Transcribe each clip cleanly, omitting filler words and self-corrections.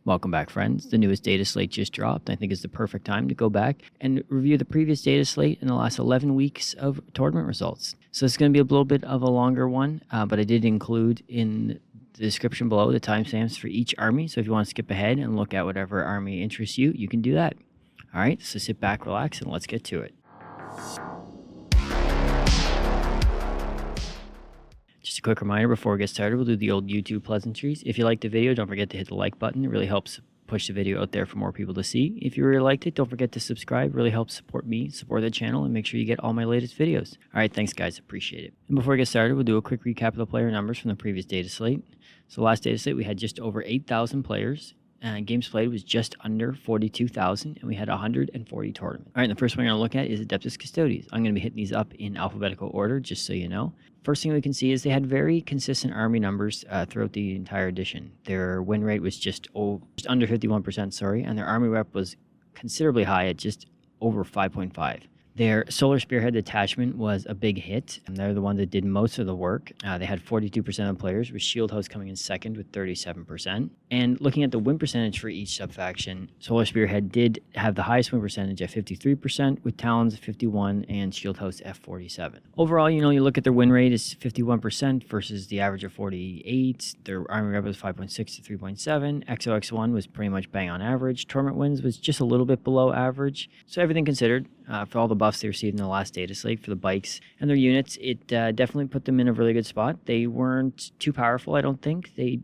Welcome back, friends. The newest data slate just dropped. I think it's the perfect time to go back and review the previous data slate in the last 11 weeks of tournament results. So it's going to be a little bit of a longer one, but I did include in the description below the timestamps for each army. So if you want to skip ahead and look at whatever army interests you, you can do that. All right, so sit back, relax, and let's get to it. Just a quick reminder before we get started, we'll do the old YouTube pleasantries. If you liked the video, don't forget to hit the like button. It really helps push the video out there for more people to see. If you really liked it, don't forget to subscribe. It really helps support me, support the channel, and make sure you get all my latest videos. All right, thanks guys, appreciate it. And before we get started, we'll do a quick recap of the player numbers from the previous data slate. So last data slate, we had just over 8,000 players. Games played was just under 42,000, and we had 140 tournaments. All right, the first one we're going to look at is Adeptus Custodes. I'm going to be hitting these up in alphabetical order, just so you know. First thing we can see is they had very consistent army numbers throughout the entire edition. Their win rate was just under 51%, and their army rep was considerably high at just over 5.5. Their Solar Spearhead detachment was a big hit, and they're the one that did most of the work. They had 42% of players, with Shield Host coming in second with 37%. And looking at the win percentage for each subfaction, Solar Spearhead did have the highest win percentage at 53%, with Talons at 51% and Shield Host at 47%. Overall, you look at their win rate is 51% versus the average of 48%. Their army rep was 5.6 to 3.7. XOX1 was pretty much bang on average. Tournament wins was just a little bit below average. So everything considered, for all the buffs they received in the last data slate for the bikes and their units, it definitely put them in a really good spot. They weren't too powerful, I don't think. They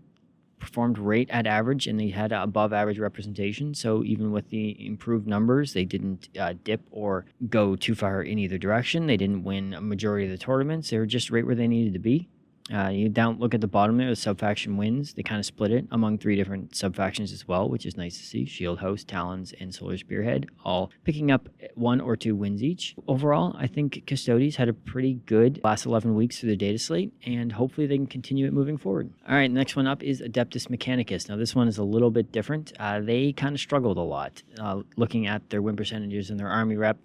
performed right at average, and they had above average representation. So even with the improved numbers, they didn't dip or go too far in either direction. They didn't win a majority of the tournaments. They were just right where they needed to be. You look at the bottom there, the subfaction wins. They kind of split it among 3 different subfactions as well, which is nice to see. Shield Host, Talons, and Solar Spearhead all picking up 1 or 2 wins each. Overall, I think Custodes had a pretty good last 11 weeks through the data slate, and hopefully they can continue it moving forward. All right, next one up is Adeptus Mechanicus. Now this one is a little bit different. They kind of struggled a lot. Looking at their win percentages and their army rep,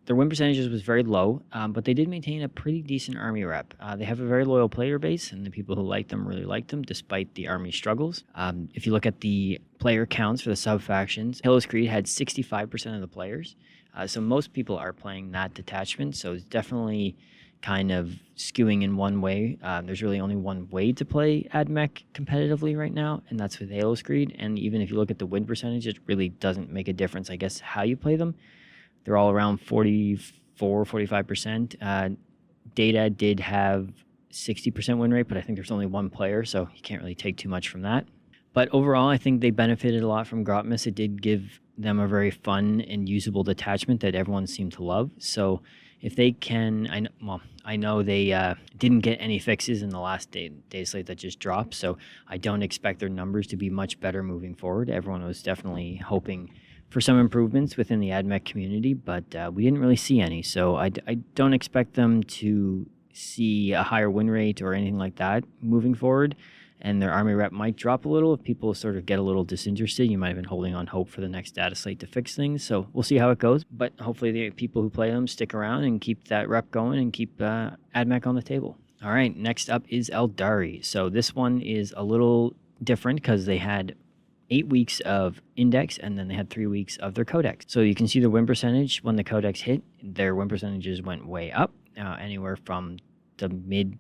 their win percentages was very low, but they did maintain a pretty decent army rep. They have a very loyal player base, and the people who like them really like them, despite the army struggles. If you look at the player counts for the sub-factions, Haloscreed had 65% of the players. So most people are playing that detachment, so it's definitely kind of skewing in one way. There's really only one way to play AdMech competitively right now, and that's with Haloscreed. And even if you look at the win percentage, it really doesn't make a difference, I guess, how you play them. They're all around 44, 45%. Data did have 60% win rate, but I think there's only one player, so you can't really take too much from that. But overall, I think they benefited a lot from Grotmus. It did give them a very fun and usable detachment that everyone seemed to love. So if they can, I know they didn't get any fixes in the last data slate that just dropped, so I don't expect their numbers to be much better moving forward. Everyone was definitely hoping for some improvements within the AdMech community, but we didn't really see any. So I don't expect them to see a higher win rate or anything like that moving forward. And their army rep might drop a little if people sort of get a little disinterested. You might have been holding on hope for the next data slate to fix things. So we'll see how it goes. But hopefully the people who play them stick around and keep that rep going and keep AdMech on the table. All right, next up is Aeldari. So this one is a little different because they had 8 weeks of index, and then they had 3 weeks of their codex. So you can see the win percentage when the codex hit. Their win percentages went way up, anywhere from the mid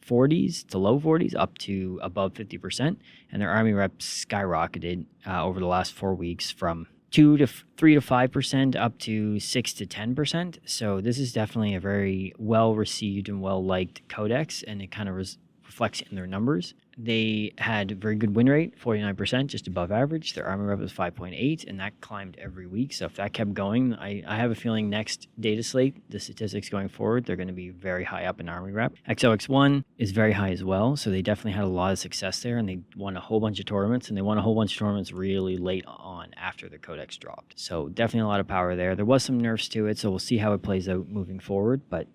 40s to low 40s up to above 50%. And their army reps skyrocketed over the last 4 weeks from 3 to 5% up to 6 to 10%. So this is definitely a very well received and well liked codex, and it kind of reflects in their numbers. They had a very good win rate, 49%, just above average. Their army rep was 5.8, and that climbed every week. So if that kept going, I have a feeling next data slate, the statistics going forward, they're going to be very high up in army rep. XOX1 is very high as well, so they definitely had a lot of success there, and they won a whole bunch of tournaments, and they won a whole bunch of tournaments really late on after the codex dropped. So definitely a lot of power there. There was some nerfs to it, so we'll see how it plays out moving forward, but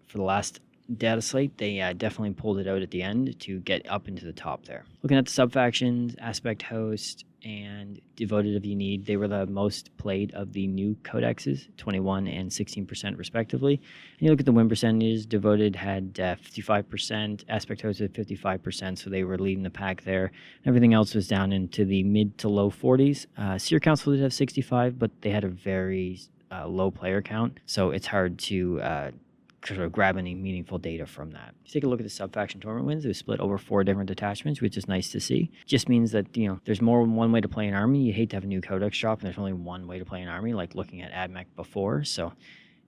for the last Dataslate, they definitely pulled it out at the end to get up into the top there. Looking at the sub-factions, Aspect Host and Devoted of Ynnead, they were the most played of the new codexes, 21 and 16% respectively. And you look at the win percentages, Devoted had 55%, Aspect Host had 55%, so they were leading the pack there. Everything else was down into the mid to low 40s. Seer Council did have 65, but they had a very low player count, so it's hard to sort of grab any meaningful data from that. If you take a look at the sub-faction tournament wins, it was split over 4 different detachments, which is nice to see. Just means that, there's more than one way to play an army. You hate to have a new codex drop, and there's only one way to play an army, like looking at AdMech before. So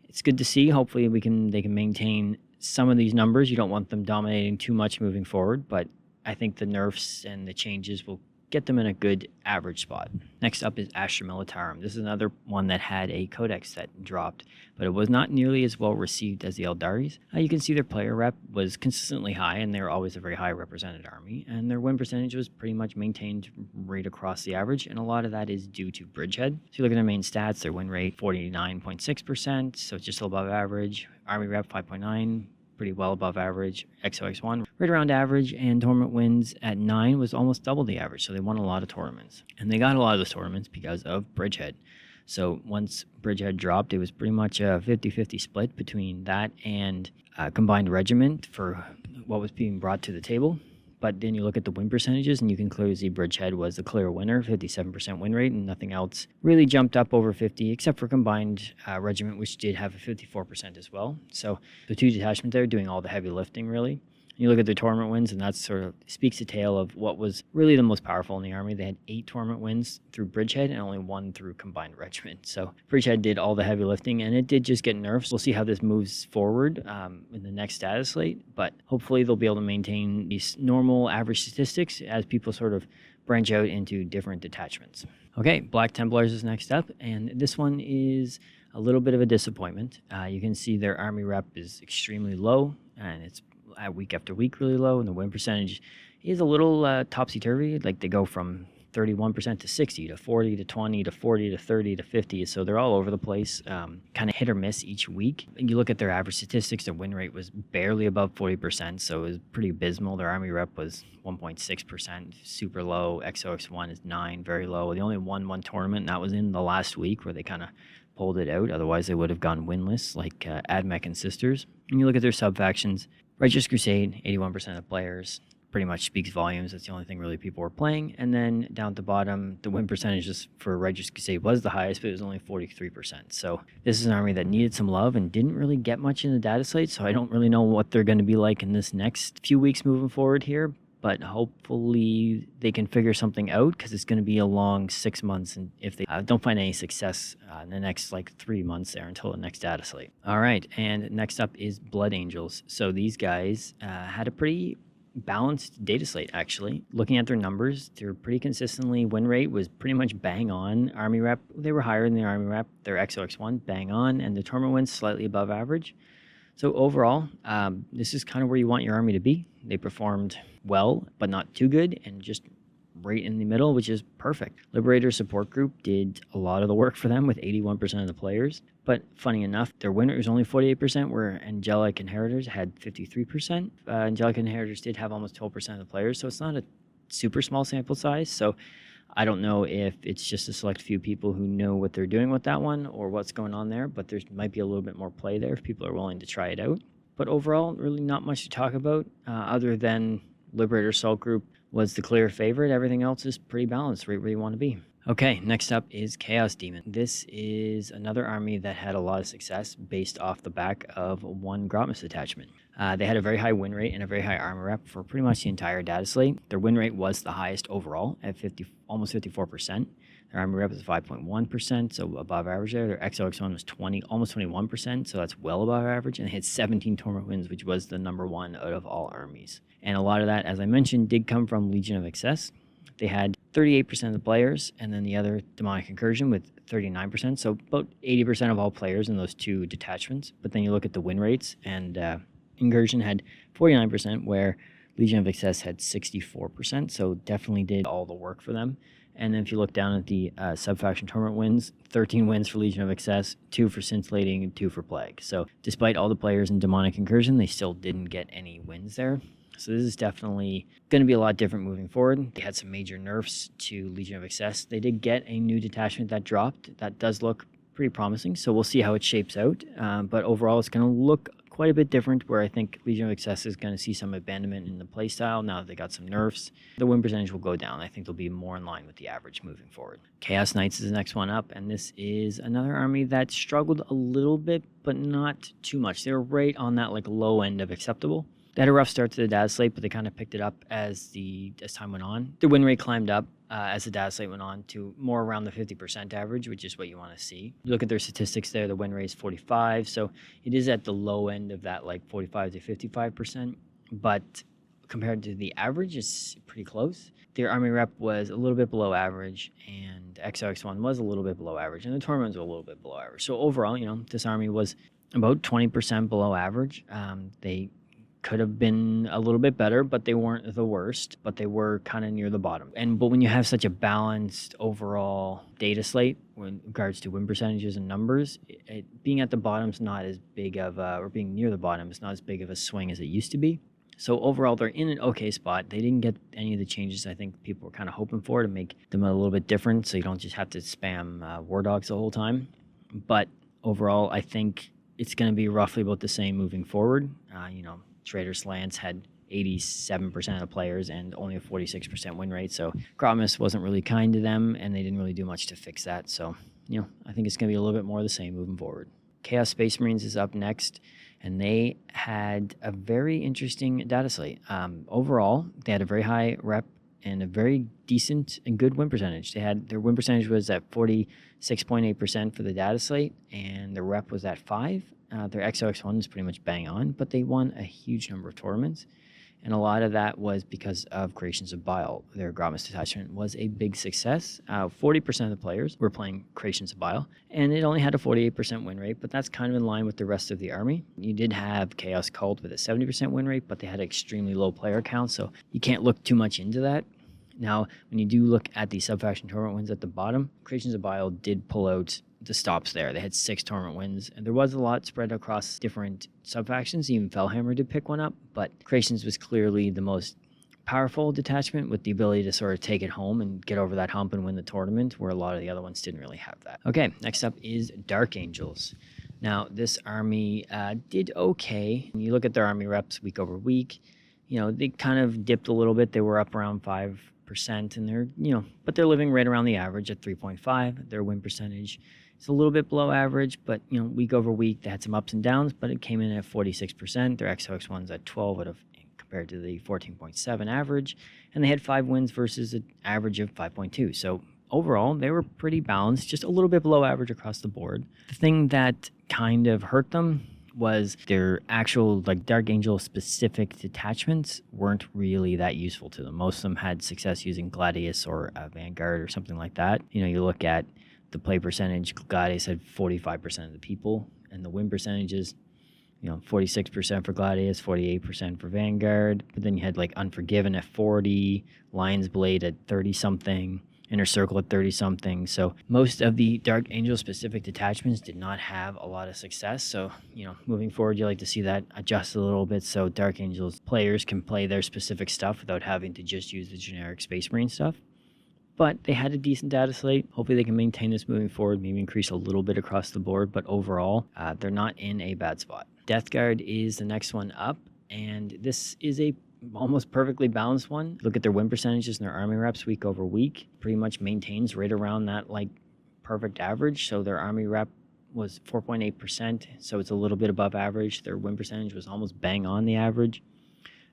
it's good to see. Hopefully they can maintain some of these numbers. You don't want them dominating too much moving forward, but I think the nerfs and the changes will get them in a good average spot. Next up is Astra Militarum. This is another one that had a codex that dropped, but it was not nearly as well received as the Aeldari's. You can see their player rep was consistently high, and they were always a very high represented army, and their win percentage was pretty much maintained right across the average, and a lot of that is due to Bridgehead. So you look at their main stats, their win rate 49.6%, so just above average. Army rep 5.9, pretty well above average. XOX1 right around average, and tournament wins at 9 was almost double the average, so they won a lot of tournaments, and they got a lot of those tournaments because of Bridgehead. So once Bridgehead dropped, it was pretty much a 50-50 split between that and combined regiment for what was being brought to the table. But then you look at the win percentages, and you can clearly see Bridgehead was the clear winner, 57% win rate, and nothing else really jumped up over 50, except for combined regiment, which did have a 54% as well. So the 2 detachments there doing all the heavy lifting, really. You look at the tournament wins, and that sort of speaks a tale of what was really the most powerful in the army. They had 8 tournament wins through Bridgehead and only 1 through combined regiment. So Bridgehead did all the heavy lifting, and it did just get nerfed. We'll see how this moves forward in the next Dataslate, but hopefully they'll be able to maintain these normal average statistics as people sort of branch out into different detachments. Okay, Black Templars is next up, and this one is a little bit of a disappointment. You can see their army rep is extremely low, and it's week after week really low, and the win percentage is a little topsy-turvy. Like they go from 31% to 60 to 40 to 20 to 40 to 30 to 50, so they're all over the place, kind of hit or miss each week. And you look at their average statistics, their win rate was barely above 40%, so it was pretty abysmal. Their army rep was 1.6%, super low. XOX1 is 9, very low. They only won 1 tournament, and that was in the last week where they kind of pulled it out. Otherwise they would have gone winless, like AdMech and Sisters. And you look at their sub-factions, Righteous Crusade, 81% of the players, pretty much speaks volumes. That's the only thing really people were playing. And then down at the bottom, the win percentages for Righteous Crusade was the highest, but it was only 43%. So this is an army that needed some love and didn't really get much in the Dataslate, so I don't really know what they're going to be like in this next few weeks moving forward here. But hopefully they can figure something out, because it's going to be a long 6 months, and if they don't find any success in the next 3 months there until the next Dataslate. All right, and next up is Blood Angels. So these guys had a pretty balanced data slate, actually. Looking at their numbers, they're pretty consistently, win rate was pretty much bang on. Army rep, they were higher than the army rep. Their XOX1, bang on, and the tournament wins slightly above average. So overall, this is kind of where you want your army to be. They performed well, but not too good, and just right in the middle, which is perfect. Liberator support group did a lot of the work for them with 81% of the players. But funny enough, their win rate was only 48%, where Angelic Inheritors had 53%. Angelic Inheritors did have almost 12% of the players, so it's not a super small sample size. So I don't know if it's just a select few people who know what they're doing with that one or what's going on there, but there might be a little bit more play there if people are willing to try it out. But overall, really not much to talk about other than Liberator Assault Group was the clear favorite. Everything else is pretty balanced, right where you want to be. Okay, next up is Chaos Demon. This is another army that had a lot of success based off the back of one Grotmus attachment. They had a very high win rate and a very high armor rep for pretty much the entire data slate. Their win rate was the highest overall at almost 54%. Their armor rep was 5.1%, so above average there. Their XOX1 was almost 21%, so that's well above average. And they had 17 tournament wins, which was the number one out of all armies. And a lot of that, as I mentioned, did come from Legion of Excess. They had 38% of the players, and then the other Demonic Incursion with 39%, so about 80% of all players in those two detachments. But then you look at the win rates, and Incursion had 49%, where Legion of Excess had 64%, so definitely did all the work for them. And then if you look down at the sub-faction tournament wins, 13 wins for Legion of Excess, 2 for Scintillating, and 2 for Plague. So despite all the players in Demonic Incursion, they still didn't get any wins there. So this is definitely going to be a lot different moving forward. They had some major nerfs to Legion of Excess. They did get a new detachment that dropped. That does look pretty promising, so we'll see how it shapes out. But overall, it's going to look quite a bit different, where I think Legion of Excess is going to see some abandonment in the playstyle now that they got some nerfs. The win percentage will go down. I think they'll be more in line with the average moving forward. Chaos Knights is the next one up, and this is another army that struggled a little bit, but not too much. They were right on that like low end of acceptable. They had a rough start to the Dataslate, but they kind of picked it up as time went on. The win rate climbed up as the Dataslate went on to more around the 50% average, which is what you want to see. You look at their statistics there, the win rate is 45, so it is at the low end of that like 45 to 55%, but compared to the average, it's pretty close. Their army rep was a little bit below average, and XOX1 was a little bit below average, and the tournaments were a little bit below average. So overall, this army was about 20% below average. They could have been a little bit better, but they weren't the worst, but they were kind of near the bottom. But when you have such a balanced overall data slate in regards to win percentages and numbers, being at the bottom is not as big of or being near the bottom is not as big of a swing as it used to be. So overall, they're in an okay spot. They didn't get any of the changes I think people were kind of hoping for to make them a little bit different, so you don't just have to spam War Dogs the whole time. But overall, I think it's going to be roughly about the same moving forward. Traitoris Lance had 87% of the players and only a 46% win rate. So Gramus wasn't really kind to them, and they didn't really do much to fix that. So, I think it's going to be a little bit more of the same moving forward. Chaos Space Marines is up next, and they had a very interesting data slate. Overall, they had a very high rep and a very decent and good win percentage. Their win percentage was at 46.8% for the data slate, and the rep was at 5. Their XOX1 is pretty much bang on, but they won a huge number of tournaments. And a lot of that was because of Creations of Bile. Their Gramus detachment was a big success. 40% of the players were playing Creations of Bile, and it only had a 48% win rate, but that's kind of in line with the rest of the army. You did have Chaos Cult with a 70% win rate, but they had an extremely low player count, so you can't look too much into that. Now, when you do look at the sub-faction tournament wins at the bottom, Creations of Bile did pull out the stops there. They had 6 tournament wins, and there was a lot spread across different sub-factions. Even Fellhammer did pick one up, but Creations was clearly the most powerful detachment with the ability to sort of take it home and get over that hump and win the tournament, where a lot of the other ones didn't really have that. Okay, next up is Dark Angels. Now, this army did okay. When you look at their army reps week over week, they kind of dipped a little bit. They were up around 5%, and they're, but they're living right around the average at 3.5. Their win percentage is a little bit below average, but, week over week, they had some ups and downs, but it came in at 46%. Their XOX1's at 12 compared to the 14.7 average, and they had 5 wins versus an average of 5.2. So overall, they were pretty balanced, just a little bit below average across the board. The thing that kind of hurt them was their actual Dark Angel specific detachments weren't really that useful to them. Most of them had success using Gladius or Vanguard or something like that. You look at the play percentage, Gladius had 45% of the people, and the win percentages, 46% for Gladius, 48% for Vanguard, but then you had Unforgiven at 40, Lion's Blade at 30-something, Inner Circle at 30-something. So most of the Dark Angel specific detachments did not have a lot of success. So, moving forward, you like to see that adjust a little bit so Dark Angels players can play their specific stuff without having to just use the generic Space Marine stuff. But they had a decent data slate. Hopefully they can maintain this moving forward, maybe increase a little bit across the board. But overall, they're not in a bad spot. Death Guard is the next one up, and this is a almost perfectly balanced one. Look at their win percentages and their army reps week over week. Pretty much maintains right around that perfect average. So their army rep was 4.8%, so it's a little bit above average. Their win percentage was almost bang on the average.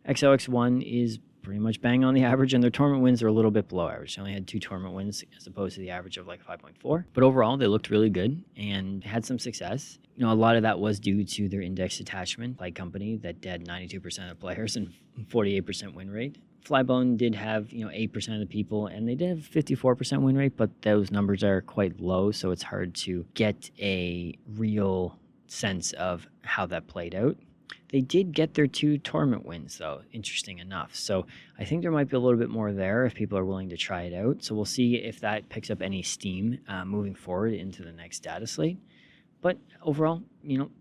XOX1 is pretty much bang on the average, and their tournament wins are a little bit below average. They only had 2 tournament wins as opposed to the average of 5.4. But overall, they looked really good and had some success. A lot of that was due to their index detachment, Light Company, that had 92% of players and 48% win rate. Flybone did have 8% of the people, and they did have 54% win rate, but those numbers are quite low, so it's hard to get a real sense of how that played out. They did get their 2 tournament wins, though, interesting enough. So I think there might be a little bit more there if people are willing to try it out. So we'll see if that picks up any steam moving forward into the next data slate. But overall,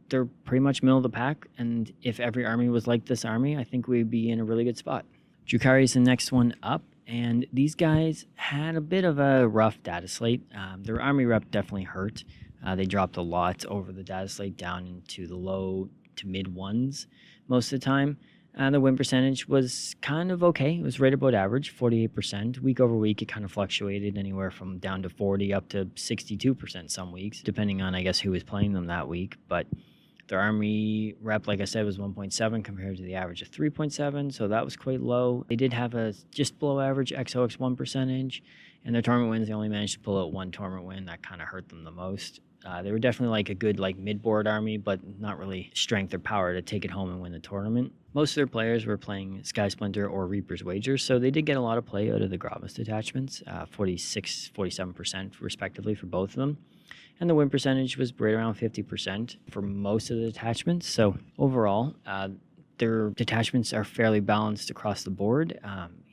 they're pretty much middle of the pack. And if every army was like this army, I think we'd be in a really good spot. Drukhari is the next one up. And these guys had a bit of a rough data slate. Their army rep definitely hurt. They dropped a lot over the data slate down into the low to mid ones most of the time. The win percentage was kind of okay. It was right about average, 48%. Week over week, it kind of fluctuated anywhere from down to 40 up to 62% some weeks, depending on, I guess, who was playing them that week. But their army rep, like I said, was 1.7 compared to the average of 3.7, so that was quite low. They did have a just below average XOX1 percentage, and their tournament wins, they only managed to pull out 1 tournament win. That kind of hurt them the most. They were definitely like a good mid-board army, but not really strength or power to take it home and win the tournament. Most of their players were playing Sky Splinter or Reaper's Wager, so they did get a lot of play out of the Gravis detachments, 46, 47% respectively for both of them. And the win percentage was right around 50% for most of the detachments. So overall, their detachments are fairly balanced across the board.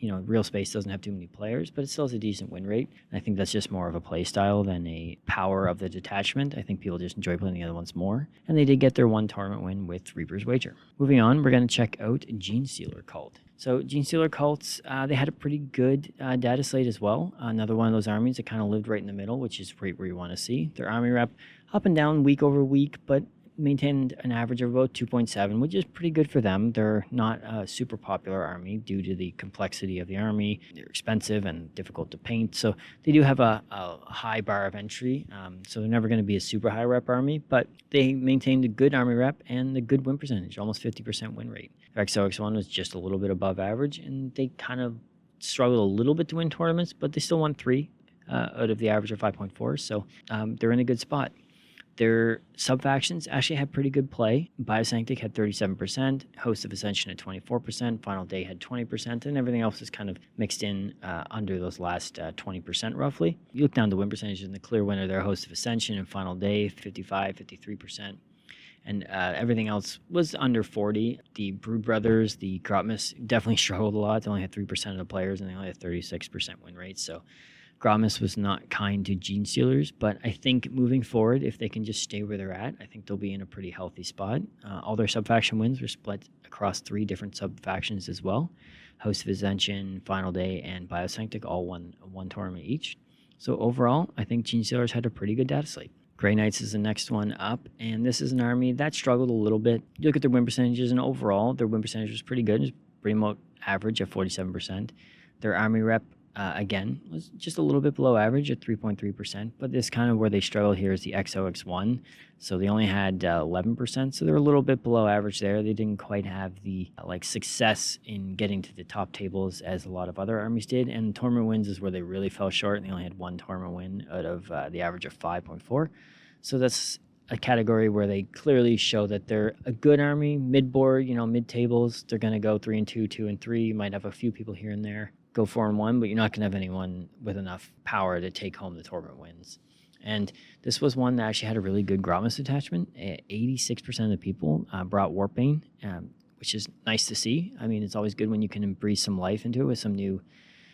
Real Space doesn't have too many players, but it still has a decent win rate. And I think that's just more of a play style than a power of the detachment. I think people just enjoy playing the other ones more. And they did get their 1 tournament win with Reaper's Wager. Moving on, we're going to check out Genestealer Cult. So Genestealer Cults, they had a pretty good data slate as well. Another one of those armies that kind of lived right in the middle, which is right where you want to see. Their army rep up and down week over week, but maintained an average of about 2.7, which is pretty good for them. They're not a super popular army due to the complexity of the army. They're expensive and difficult to paint, so they do have a high bar of entry, so they're never going to be a super high rep army, but they maintained a good army rep and a good win percentage, almost 50% win rate. Their XOX1 was just a little bit above average, and they kind of struggled a little bit to win tournaments, but they still won 3 out of the average of 5.4, so they're in a good spot. Their sub-factions actually had pretty good play. Biosanctic had 37%, Host of Ascension had 24%, Final Day had 20%, and everything else is kind of mixed in under those last 20% roughly. You look down the win percentage, and the clear winner there, Host of Ascension and Final Day, 55, 53%. And everything else was under 40. The Brood Brothers, the Grotmus definitely struggled a lot. They only had 3% of the players, and they only had 36% win rate, so Grotmus was not kind to Genestealers, but I think moving forward, if they can just stay where they're at, I think they'll be in a pretty healthy spot. All their sub-faction wins were split across 3 different sub-factions as well. Host of Ascension, Final Day, and Biosanctic all won 1 tournament each. So overall, I think Genestealers had a pretty good data slate. Grey Knights is the next one up, and this is an army that struggled a little bit. You look at their win percentages, and overall, their win percentage was pretty good. It was pretty much average at 47%. Their army rep again, was just a little bit below average at 3.3%, but this kind of where they struggle here is the XOX1. So they only had 11%, so they're a little bit below average there. They didn't quite have the success in getting to the top tables as a lot of other armies did, and tournament wins is where they really fell short, and they only had 1 tournament win out of the average of 5.4. So that's a category where they clearly show that they're a good army, mid-board, mid-tables. They're going to go 3-2, 2-3. You might have a few people here and there go 4-1, but you're not going to have anyone with enough power to take home the tournament wins. And this was one that actually had a really good Grotmus attachment. 86% of the people brought Warpbane, which is nice to see. I mean, it's always good when you can breathe some life into it with some new,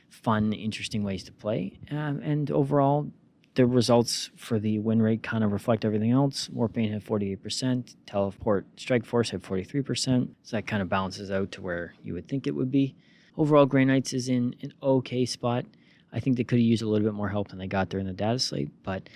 fun, interesting ways to play. And overall, the results for the win rate kind of reflect everything else. Warpbane had 48%, Teleport Strike Force had 43%, so that kind of balances out to where you would think it would be. Overall, Grey Knights is in an okay spot. I think they could have used a little bit more help than they got there in the data slate, but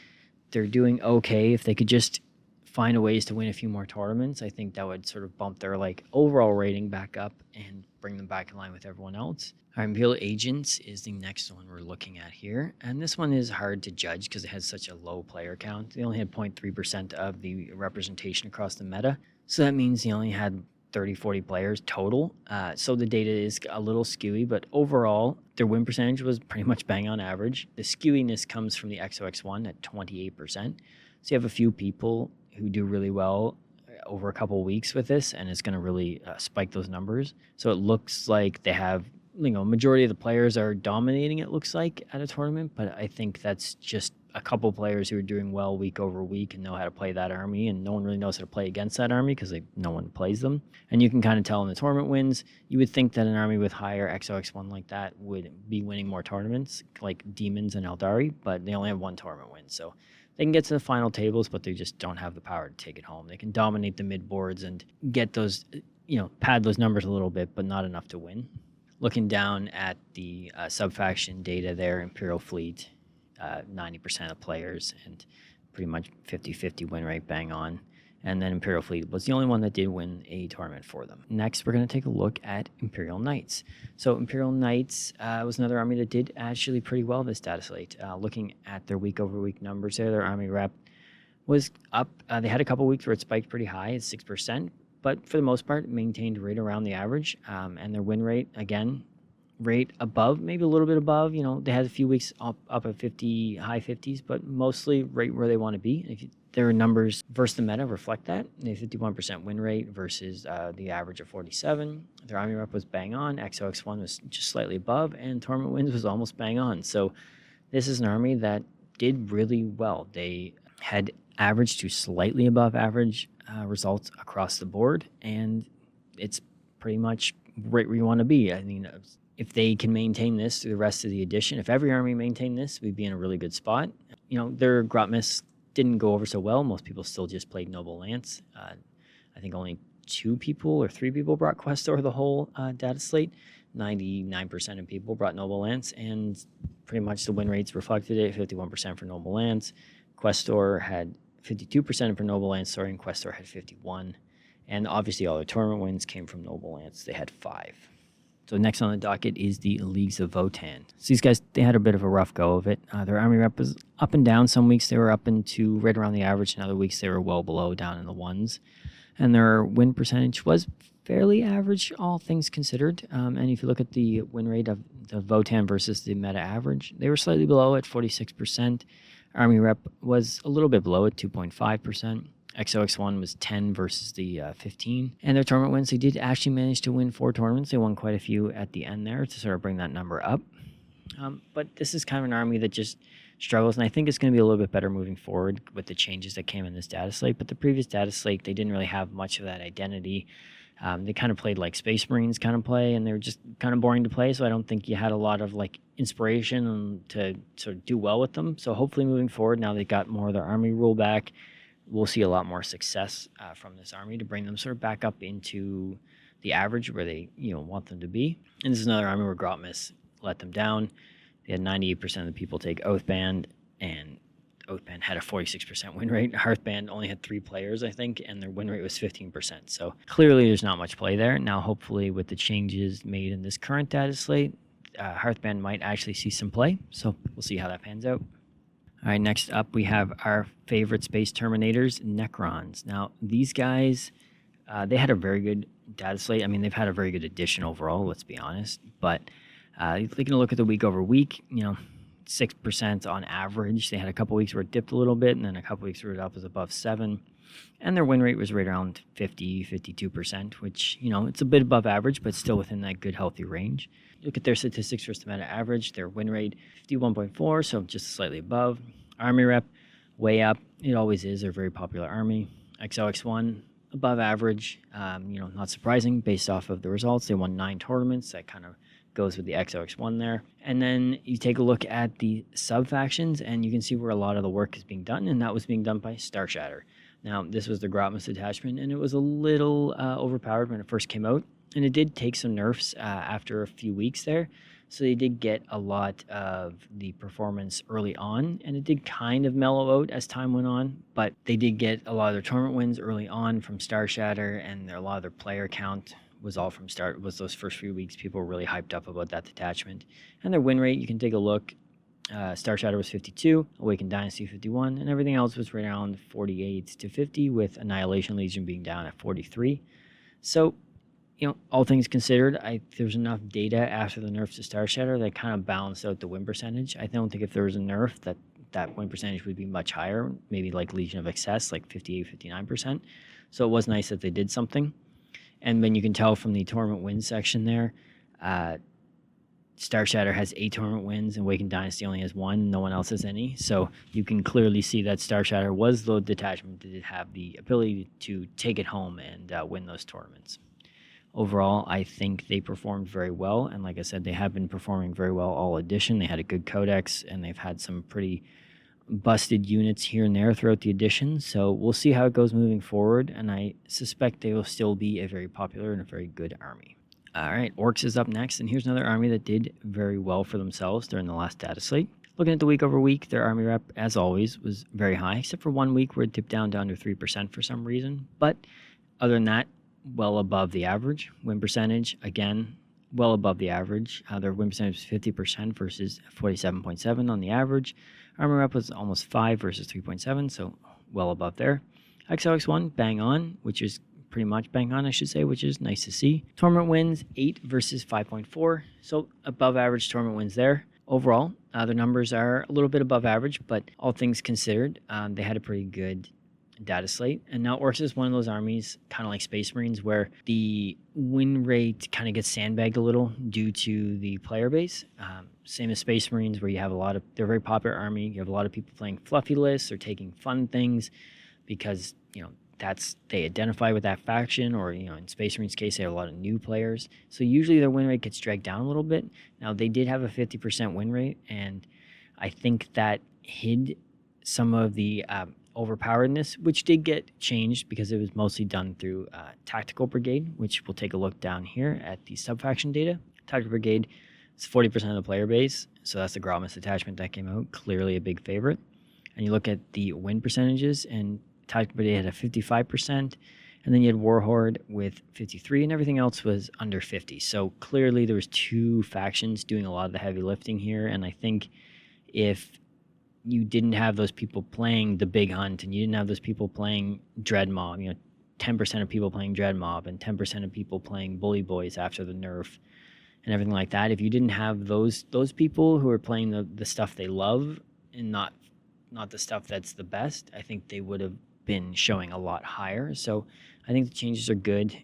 they're doing okay. If they could just find ways to win a few more tournaments, I think that would sort of bump their overall rating back up and bring them back in line with everyone else. Our Imperial Agents is the next one we're looking at here, and this one is hard to judge because it has such a low player count. They only had 0.3% of the representation across the meta, so that means they only had 30-40 players total, so the data is a little skewy, but overall their win percentage was pretty much bang on average. The skewiness comes from the XOX1 at 28%, so you have a few people who do really well over a couple of weeks with this, and it's going to really spike those numbers. So it looks like they have majority of the players are dominating, it looks like, at a tournament, but I think that's just a couple players who are doing well week over week and know how to play that army, and no one really knows how to play against that army because no one plays them. And you can kind of tell in the tournament wins. You would think that an army with higher XOX1 like that would be winning more tournaments, like Demons and Aeldari, but they only have one tournament win, so they can get to the final tables, but they just don't have the power to take it home. They can dominate the mid boards and get those, pad those numbers a little bit, but not enough to win. Looking down at the sub-faction data there, Imperial Fleet, 90% of players and pretty much 50-50 win rate, bang on. And then Imperial Fleet was the only one that did win a tournament for them. Next, we're going to take a look at Imperial Knights. So Imperial Knights was another army that did actually pretty well this data slate. Looking at their week-over-week numbers there, their army rep was up. They had a couple weeks where it spiked pretty high at 6%, but for the most part, maintained right around the average. And their win rate, again, rate above, maybe a little bit above. They had a few weeks up at 50, high 50s, but mostly right where they want to be. If their numbers versus the meta reflect that. They have 51% win rate versus the average of 47. Their army rep was bang on. XOX1 was just slightly above, and tournament wins was almost bang on. So this is an army that did really well. They had average to slightly above average results across the board, and it's pretty much right where you want to be. I mean, if they can maintain this through the rest of the edition, if every army maintained this, we'd be in a really good spot. Their Grotmas didn't go over so well. Most people still just played Noble Lance. I think only 2 people or 3 people brought Questor the whole data slate. 99% of people brought Noble Lance, and pretty much the win rates reflected it. 51% for Noble Lance. Questor had 52% for Noble Lance, and Questor had 51. And obviously all their tournament wins came from Noble Lance. They had 5. So next on the docket is the Leagues of Votann. So these guys, they had a bit of a rough go of it. Their army rep was up and down. Some weeks they were up into right around the average, and other weeks they were well below, down in the ones. And their win percentage was fairly average, all things considered. And if you look at the win rate of the Votann versus the meta average, they were slightly below at 46%. Army rep was a little bit below at 2.5%. XOX1 was 10 versus the 15. And their tournament wins, they did actually manage to win 4 tournaments. They won quite a few at the end there to sort of bring that number up. But this is kind of an army that just struggles, and I think it's going to be a little bit better moving forward with the changes that came in this data slate. But the previous data slate, they didn't really have much of that identity. They kind of played like Space Marines kind of play, and they were just kind of boring to play, so I don't think you had a lot of like inspiration to sort of do well with them. So hopefully moving forward, now they got more of their army rule back, we'll see a lot more success from this army to bring them sort of back up into the average where they want them to be. And this is another army where Grotmas let them down. They had 98% of the people take Oathband, and Oathband had a 46% win rate. Hearthband only had 3 players, I think, and their win rate was 15%. So clearly there's not much play there. Now hopefully with the changes made in this current data slate, Hearthband might actually see some play. So we'll see how that pans out. All right, next up we have our favorite Space Terminators, Necrons. Now, these guys, they had a very good data slate. I mean, they've had a very good edition overall, let's be honest. But taking a look at the week over week, 6% on average. They had a couple weeks where it dipped a little bit, and then a couple weeks where it was above 7. And their win rate was right around 50, 52%, which, it's a bit above average, but still within that good, healthy range. Look at their statistics versus the meta average. Their win rate, 51.4, so just slightly above. Army rep, way up. It always is. They're a very popular army. XOX1, above average. Not surprising based off of the results. They won 9 tournaments. That kind of goes with the XOX1 there. And then you take a look at the sub-factions, and you can see where a lot of the work is being done, and that was being done by Starshatter. Now, this was the Grotmas attachment, and it was a little overpowered when it first came out. And it did take some nerfs after a few weeks there. So they did get a lot of the performance early on, and it did kind of mellow out as time went on. But they did get a lot of their tournament wins early on from Starshatter, and a lot of their player count was all from was those first few weeks. People were really hyped up about that detachment. And their win rate, you can take a look. Starshatter was 52, Awakened Dynasty 51, and everything else was right around 48 to 50, with Annihilation Legion being down at 43. So, all things considered, there's enough data after the nerf to Starshatter that kind of balanced out the win percentage. I don't think if there was a nerf that win percentage would be much higher, maybe like Legion of Excess, like 58, 59%. So it was nice that they did something. And then you can tell from the tournament win section there, Starshatter has 8 tournament wins and Awakened Dynasty only has 1. No one else has any. So you can clearly see that Starshatter was the detachment that did have the ability to take it home and win those tournaments. Overall, I think they performed very well. And like I said, they have been performing very well all edition. They had a good codex, and they've had some pretty busted units here and there throughout the edition. So we'll see how it goes moving forward. And I suspect they will still be a very popular and a very good army. All right, Orks is up next. And here's another army that did very well for themselves during the last data slate. Looking at the week over week, their army rep, as always, was very high, except for 1 week where it dipped down to under 3% for some reason. But other than that, well above the average. Win percentage, again, well above the average. Their win percentage was 50% versus 47.7 on the average. Armor rep was almost 5 versus 3.7, so well above there. XOX1, bang on, which is pretty much bang on, I should say, which is nice to see. Tournament wins, 8 versus 5.4, so above average tournament wins there. Overall, their numbers are a little bit above average, but all things considered, they had a pretty good data slate. And now Orks is one of those armies, kind of like Space Marines, where the win rate kind of gets sandbagged a little due to the player base. Same as Space Marines, where you have they're a very popular army. You have a lot of people playing fluffy lists or taking fun things because, they identify with that faction, or, in Space Marines' case, they have a lot of new players. So usually their win rate gets dragged down a little bit. Now, they did have a 50% win rate, and I think that hid some of the overpoweredness, which did get changed because it was mostly done through Tactical Brigade, which we'll take a look down here at the subfaction data. Tactical Brigade is 40% of the player base, so that's the Grommus attachment that came out, clearly a big favorite. And you look at the win percentages, and Tactical Brigade had a 55%, and then you had Warhorde with 53, and everything else was under 50. So clearly there was 2 factions doing a lot of the heavy lifting here, and I think if you didn't have those people playing the big hunt, and you didn't have those people playing Dread Mob, 10% of people playing Dread Mob and 10% of people playing Bully Boys after the nerf and everything like that. If you didn't have those people who are playing the stuff they love and not the stuff that's the best, I think they would have been showing a lot higher. So I think the changes are good.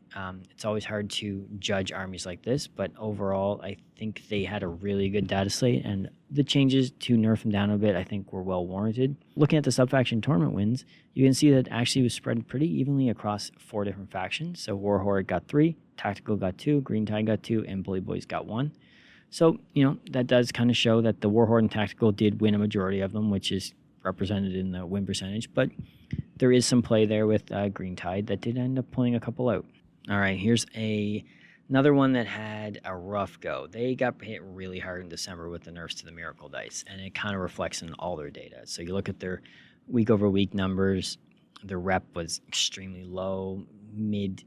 It's always hard to judge armies like this, but overall, I think they had a really good data slate, and the changes to nerf them down a bit, I think, were well warranted. Looking at the subfaction tournament wins, you can see that it actually was spread pretty evenly across 4 different factions. So Warhorde got 3, Tactical got 2, Green Tide got 2, and Bully Boys got 1. So, that does kind of show that the Warhorde and Tactical did win a majority of them, which is represented in the win percentage, but there is some play there with Green Tide that did end up pulling a couple out. All right, here's another one that had a rough go. They got hit really hard in December with the nerfs to the Miracle Dice, and it kind of reflects in all their data. So you look at their week-over-week numbers, their rep was extremely low, mid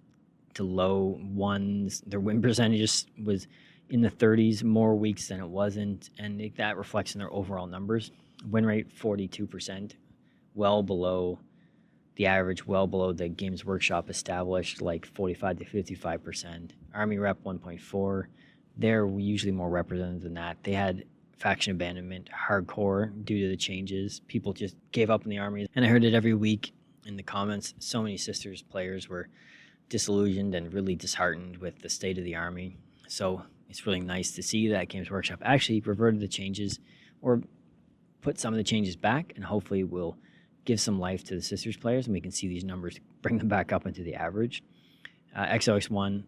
to low ones. Their win percentage was in the 30s more weeks than it wasn't, and that reflects in their overall numbers. Win rate 42%, well below the average, well below the Games Workshop established, like 45 to 55%. Army rep 1.4. They're usually more represented than that. They had faction abandonment hardcore due to the changes. People just gave up in the army. And I heard it every week in the comments. So many Sisters players were disillusioned and really disheartened with the state of the army. So it's really nice to see that Games Workshop actually reverted the changes, or put some of the changes back, and hopefully will give some life to the Sisters players, and we can see these numbers bring them back up into the average. XOX1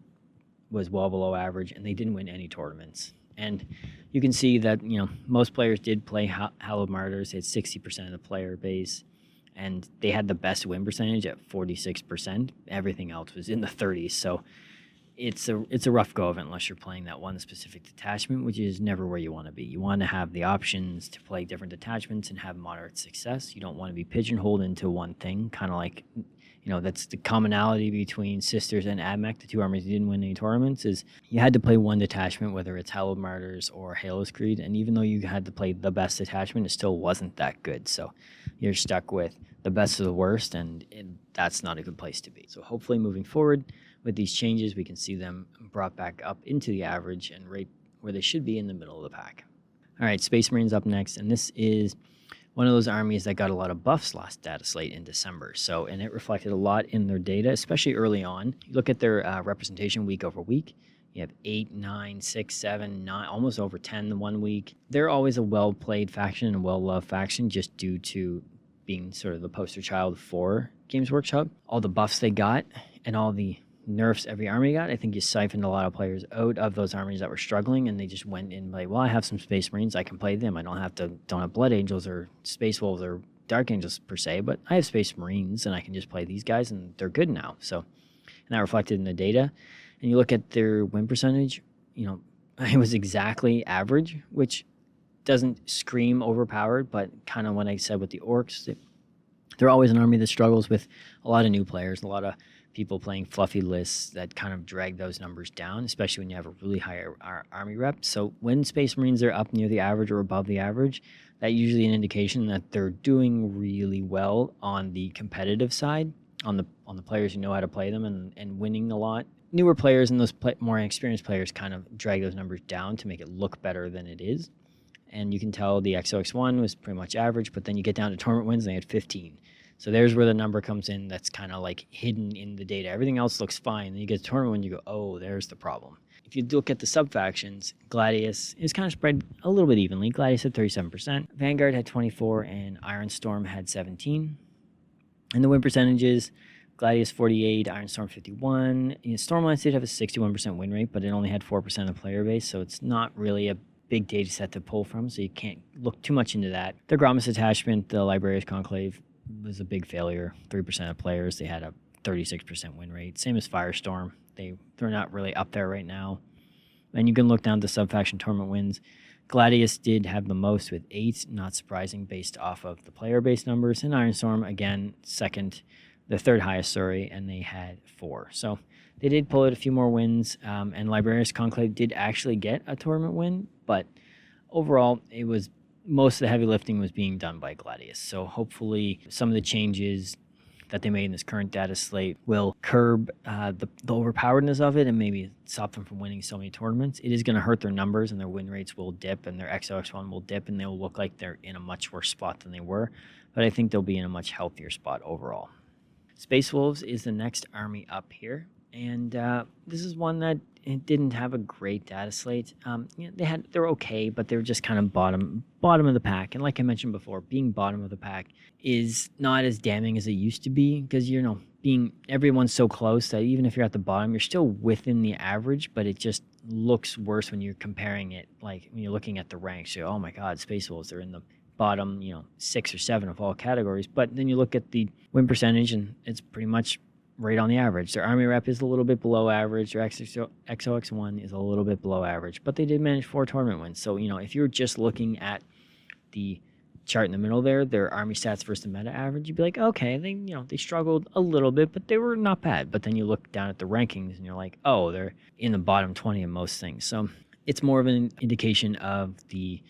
was well below average, and they didn't win any tournaments. And you can see that most players did play Hallowed Martyrs. They had 60% of the player base, and they had the best win percentage at 46%. Everything else was in the 30s, so it's a rough go of it unless you're playing that one specific detachment, which is never where you want to be. You want to have the options to play different detachments and have moderate success. You don't want to be pigeonholed into one thing, kind of like, that's the commonality between Sisters and AdMech, the 2 armies that didn't win any tournaments, is you had to play one detachment, whether it's Hallowed Martyrs or Haloscreed, and even though you had to play the best detachment, it still wasn't that good. So you're stuck with the best of the worst, and that's not a good place to be. So hopefully moving forward, with these changes, we can see them brought back up into the average and right where they should be in the middle of the pack. All right, Space Marines up next, and this is one of those armies that got a lot of buffs last data slate in December. So, and it reflected a lot in their data, especially early on. You look at their representation week over week, You have 8, 9, 6, 7, 9, almost over 10 the 1 week. They're always a well-played faction and well-loved faction just due to being sort of the poster child for Games Workshop. All the buffs they got and all the nerfs every army got, I think you siphoned a lot of players out of those armies that were struggling, and they just went in like, well, I have some Space Marines, I can play them. I don't have Blood Angels or Space Wolves or Dark Angels per se, but I have Space Marines and I can just play these guys and they're good now. So, and that reflected in the data. And you look at their win percentage, it was exactly average, which doesn't scream overpowered, but kind of what I said with the Orks, they're always an army that struggles with a lot of new players, a lot of people playing fluffy lists that kind of drag those numbers down, especially when you have a really high army rep. So when Space Marines are up near the average or above the average, that's usually an indication that they're doing really well on the competitive side, on the players who know how to play them and winning a lot. Newer players and those more experienced players kind of drag those numbers down to make it look better than it is. And you can tell the XOX1 was pretty much average, but then you get down to tournament wins and they had 15. So there's where the number comes in that's kind of like hidden in the data. Everything else looks fine. Then you get to tournament win, you go, oh, there's the problem. If you look at the sub-factions, Gladius is kind of spread a little bit evenly. Gladius had 37%, Vanguard had 24%, and Ironstorm had 17%. And the win percentages, Gladius 48%, Ironstorm 51%. Stormlands did have a 61% win rate, but it only had 4% of the player base, so it's not really a big data set to pull from, so you can't look too much into that. The Gramus Attachment, the Librarius Conclave, was a big failure. 3% of players, they had a 36% win rate. Same as Firestorm. They're not really up there right now. And you can look down to sub-faction tournament wins. Gladius did have the most with 8, not surprising based off of the player base numbers. And Ironstorm, again, the third highest, and they had 4. So they did pull out a few more wins, and Librarius Conclave did actually get a tournament win, but overall, it was most of the heavy lifting was being done by Gladius. So hopefully some of the changes that they made in this current data slate will curb the overpoweredness of it and maybe stop them from winning so many tournaments. It is going to hurt their numbers, and their win rates will dip, and their XOX1 will dip, and they'll look like they're in a much worse spot than they were. But I think they'll be in a much healthier spot overall. Space Wolves is the next army up here, and this is one that it didn't have a great data slate. They're okay, but they're just kind of bottom of the pack. And like I mentioned before, being bottom of the pack is not as damning as it used to be, because everyone's so close that even if you're at the bottom, you're still within the average, but it just looks worse when you're comparing it. Like when you're looking at the ranks, you're, oh my God, Space Wolves, they're in the bottom 6 or 7 of all categories. But then you look at the win percentage and it's pretty much right on the average. Their army rep is a little bit below average. Their XOX1 is a little bit below average, but they did manage 4 tournament wins. So if you're just looking at the chart in the middle there, their army stats versus the meta average, you'd be like, okay, they struggled a little bit, but they were not bad. But then you look down at the rankings and you're like, oh, they're in the bottom 20 in most things. So it's more of an indication of the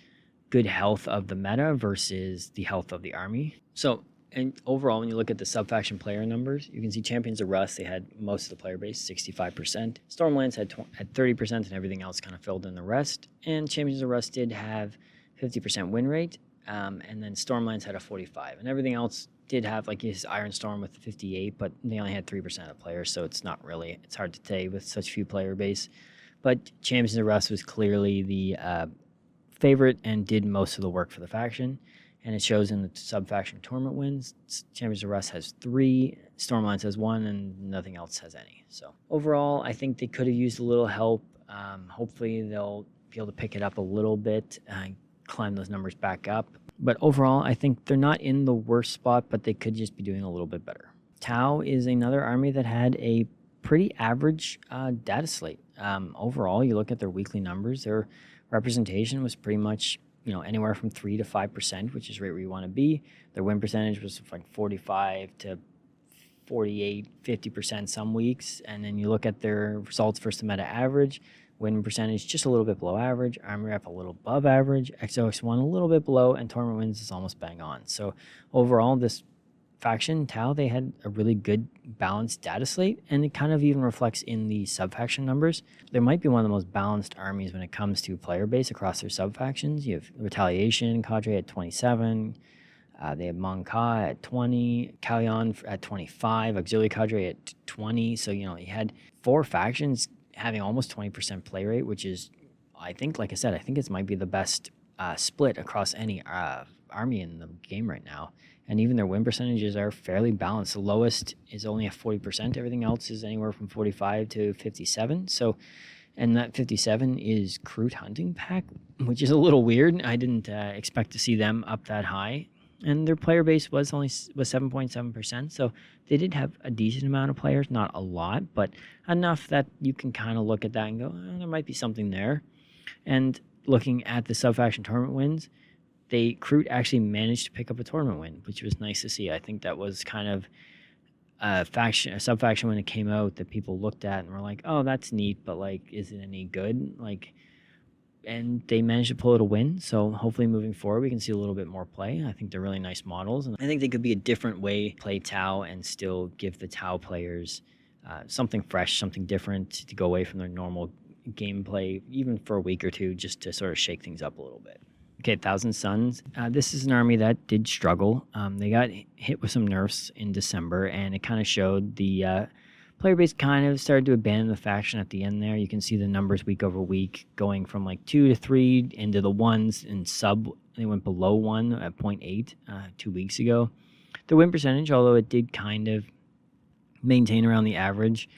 good health of the meta versus the health of the army. So, and overall, when you look at the sub-faction player numbers, you can see Champions of Rust, they had most of the player base, 65%. Stormlands had 30%, and everything else kind of filled in the rest. And Champions of Rust did have 50% win rate, and then Stormlands had a 45%. And everything else did have, like his Ironstorm with 58%, but they only had 3% of players, so it's hard to say with such few player base. But Champions of Rust was clearly the favorite and did most of the work for the faction. And it shows in the sub-faction tournament wins. Champions of Rust has 3, Stormlands has 1, and nothing else has any. So overall, I think they could have used a little help. Hopefully they'll be able to pick it up a little bit and climb those numbers back up. But overall, I think they're not in the worst spot, but they could just be doing a little bit better. Tau is another army that had a pretty average data slate. Overall, you look at their weekly numbers, their representation was pretty much anywhere from 3 to 5%, which is right where you want to be. Their win percentage was like 45 to 48, 50% some weeks. And then you look at their results versus the meta average, win percentage just a little bit below average, army rep a little above average, XOX1 a little bit below, and tournament wins is almost bang on. So overall, this faction, Tau, they had a really good balanced data slate, and it kind of even reflects in the sub-faction numbers. They might be one of the most balanced armies when it comes to player base across their sub-factions. You have Retaliation cadre at 27, they have Mon Ka at 20, Kalyan at 25, Auxiliary cadre at 20. So, you had 4 factions having almost 20% play rate, which is, I think, like I said, I think it might be the best split across any army in the game right now. And even their win percentages are fairly balanced. The lowest is only at 40%. Everything else is anywhere from 45 to 57. So, and that 57 is Crude Hunting Pack, which is a little weird. I didn't expect to see them up that high. And their player base was 7.7%. So they did have a decent amount of players, not a lot, but enough that you can kind of look at that and go, oh, there might be something there. And looking at the sub-faction tournament wins, Crute actually managed to pick up a tournament win, which was nice to see. I think that was kind of a sub-faction when it came out that people looked at and were like, oh, that's neat, but like, is it any good? And they managed to pull it a win. So hopefully moving forward, we can see a little bit more play. I think they're really nice models. And I think they could be a different way to play Tau and still give the Tau players something fresh, something different to go away from their normal gameplay, even for a week or two, just to sort of shake things up a little bit. Okay, Thousand Suns. This is an army that did struggle. They got hit with some nerfs in December, and it kind of showed the player base kind of started to abandon the faction at the end there. You can see the numbers week over week going from like 2 to 3 into the 1s, and they went below 1 at 0.8 2 weeks ago. The win percentage, although it did kind of maintain around the average,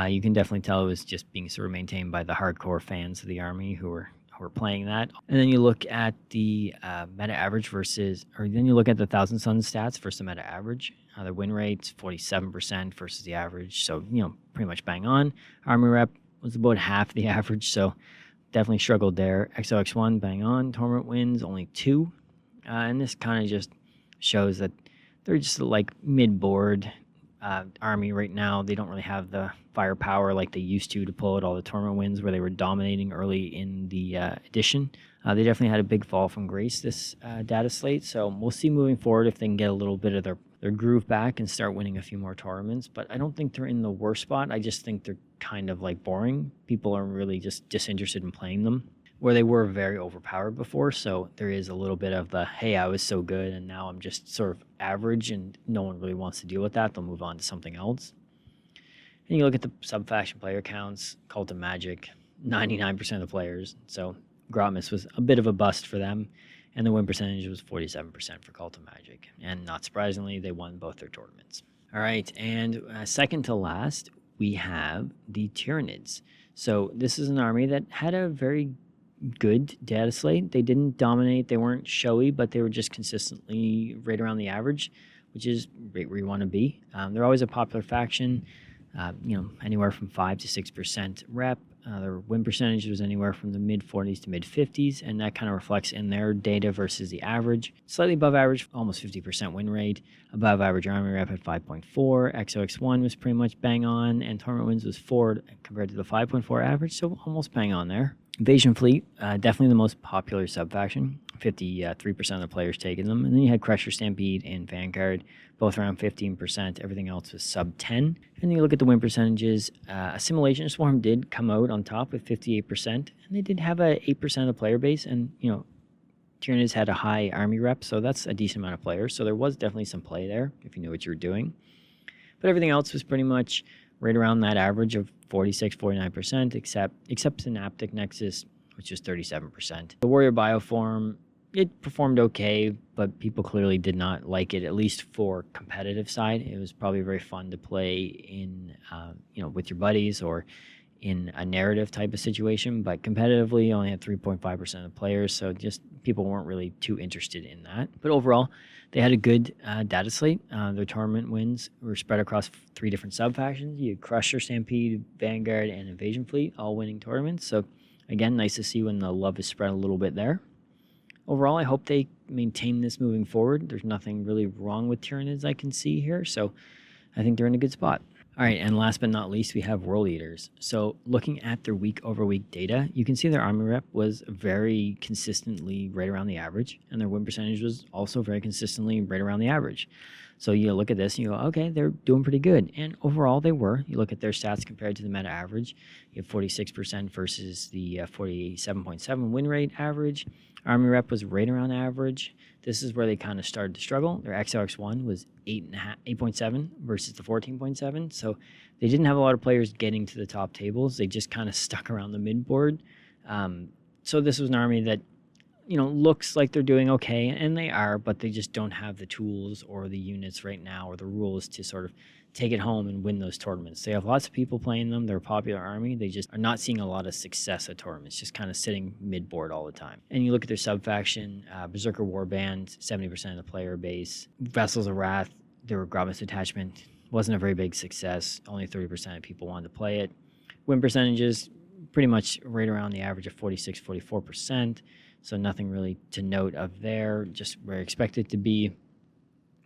you can definitely tell it was just being sort of maintained by the hardcore fans of the army who were playing that. And then you look at the meta average then you look at the Thousand Suns stats versus the meta average. Their win rate's 47% versus the average, so pretty much bang on. Army rep was about half the average, so definitely struggled there. XOX1 bang on. Tournament wins only 2, and this kind of just shows that they're just like mid-board army right now. They don't really have the firepower like they used to pull out all the tournament wins where they were dominating early in the edition. They definitely had a big fall from grace this data slate, so we'll see moving forward if they can get a little bit of their groove back and start winning a few more tournaments. But I don't think they're in the worst spot. I just think they're kind of like boring. People are really just disinterested in playing them, where they were very overpowered before. So there is a little bit of the, hey, I was so good and now I'm just sort of average, and no one really wants to deal with that. They'll move on to something else. And you look at the sub-faction player counts, Cult of Magic, 99% of the players. So Grotmus was a bit of a bust for them, and the win percentage was 47% for Cult of Magic. And not surprisingly, they won both their tournaments. All right, and second to last, we have the Tyranids. So this is an army that had a very good data slate. They didn't dominate, they weren't showy, but they were just consistently right around the average, which is right where you want to be. They're always a popular faction, anywhere from 5 to 6% rep. Their win percentage was anywhere from the mid 40s to mid 50s, and that kind of reflects in their data versus the average. Slightly above average, almost 50% win rate. Above average army rep at 5.4. XOX1 was pretty much bang on, and tournament wins was 4 compared to the 5.4 average, so almost bang on there. Invasion Fleet, definitely the most popular sub-faction. 53% of the players taking them. And then you had Crusher, Stampede, and Vanguard, both around 15%. Everything else was sub-10. And then you look at the win percentages. Assimilation Swarm did come out on top with 58%. And they did have a 8% of the player base. And, Tyranids had a high army rep, so that's a decent amount of players. So there was definitely some play there, if you knew what you were doing. But everything else was pretty much right around that average of 46, 49%, except Synaptic Nexus, which is 37%. The Warrior Bioform, it performed okay, but people clearly did not like it, at least for competitive side. It was probably very fun to play in, with your buddies or in a narrative type of situation, but competitively only had 3.5% of players, so just people weren't really too interested in that. But overall, they had a good data slate. Their tournament wins were spread across 3 different sub-factions. You had Crusher, Stampede, Vanguard, and Invasion Fleet, all winning tournaments. So again, nice to see when the love is spread a little bit there. Overall, I hope they maintain this moving forward. There's nothing really wrong with Tyranids I can see here, so I think they're in a good spot. All right, and last but not least, we have World Eaters. So looking at their week-over-week data, you can see their army rep was very consistently right around the average, and their win percentage was also very consistently right around the average. So you look at this and you go, okay, they're doing pretty good. And overall, they were. You look at their stats compared to the meta average. You have 46% versus the 47.7 win rate average. Army rep was right around average. This is where they kind of started to struggle. Their XOX1 was 8.7 versus the 14.7. So they didn't have a lot of players getting to the top tables. They just kind of stuck around the mid board. So this was an army that, looks like they're doing okay, and they are, but they just don't have the tools or the units right now or the rules to sort of take it home and win those tournaments. They have lots of people playing them. They're a popular army. They just are not seeing a lot of success at tournaments, just kind of sitting mid-board all the time. And you look at their sub-faction, Berserker Warband, 70% of the player base. Vessels of Wrath, their Grommet detachment, wasn't a very big success. Only 30% of people wanted to play it. Win percentages, pretty much right around the average of 46, 44%. So nothing really to note of there, just where expected to be.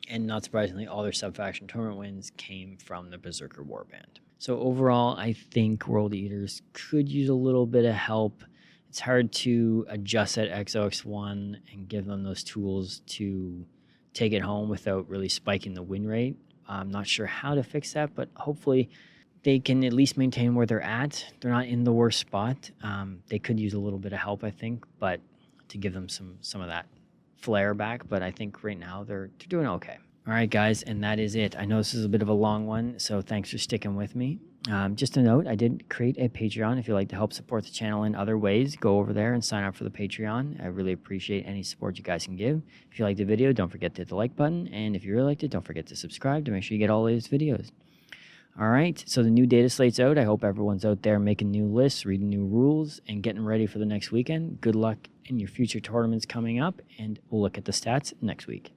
And not surprisingly, all their sub-faction tournament wins came from the Berserker Warband. So overall, I think World Eaters could use a little bit of help. It's hard to adjust that XOX1 and give them those tools to take it home without really spiking the win rate. I'm not sure how to fix that, but hopefully they can at least maintain where they're at. They're not in the worst spot. They could use a little bit of help, I think, but to give them some of that flair back. But I think right now they're doing okay. All right, guys, and that is it. I know this is a bit of a long one, so thanks for sticking with me. Just a note, I did create a Patreon. If you'd like to help support the channel in other ways, go over there and sign up for the Patreon. I really appreciate any support you guys can give. If you liked the video, don't forget to hit the like button. And if you really liked it, don't forget to subscribe to make sure you get all the latest videos. All right, so the new data slate's out. I hope everyone's out there making new lists, reading new rules, and getting ready for the next weekend. Good luck in your future tournaments coming up, and we'll look at the stats next week.